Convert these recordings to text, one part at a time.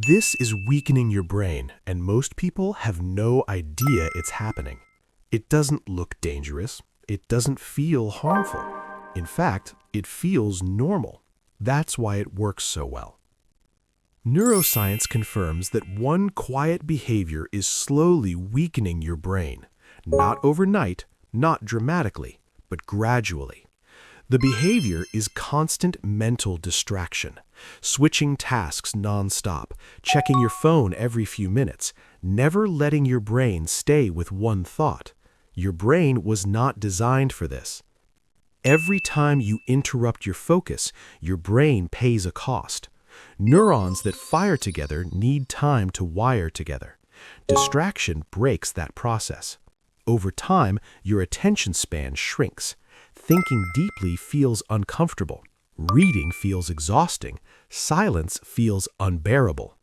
This is weakening your brain, and most people have no idea it's happening. It doesn't look dangerous. It doesn't feel harmful. In fact, it feels normal. That's why it works so well. Neuroscience confirms that one quiet behavior is slowly weakening your brain. Not overnight, not dramatically, but gradually. The behavior is constant mental distraction, switching tasks nonstop, checking your phone every few minutes, never letting your brain stay with one thought. Your brain was not designed for this. Every time you interrupt your focus, your brain pays a cost. Neurons that fire together need time to wire together. Distraction breaks that process. Over time, your attention span shrinks. Thinking deeply feels uncomfortable. Reading feels exhausting. Silence feels unbearable.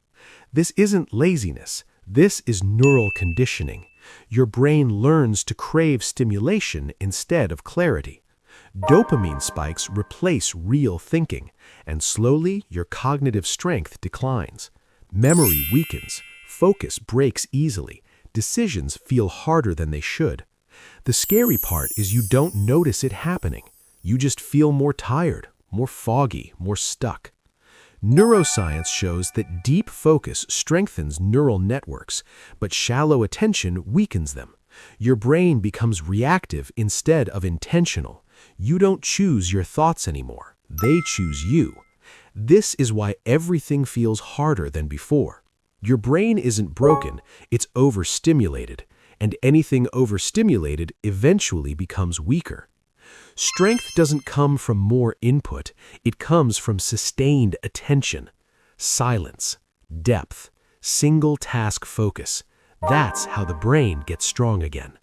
This isn't laziness. This is neural conditioning. Your brain learns to crave stimulation instead of clarity. Dopamine spikes replace real thinking, and slowly your cognitive strength declines. Memory weakens. Focus breaks easily. Decisions feel harder than they should. The scary part is you don't notice it happening. You just feel more tired, more foggy, more stuck. Neuroscience shows that deep focus strengthens neural networks, but shallow attention weakens them. Your brain becomes reactive instead of intentional. You don't choose your thoughts anymore. They choose you. This is why everything feels harder than before. Your brain isn't broken, it's overstimulated, and anything overstimulated eventually becomes weaker. Strength doesn't come from more input, it comes from sustained attention, silence, depth, single task focus. That's how the brain gets strong again.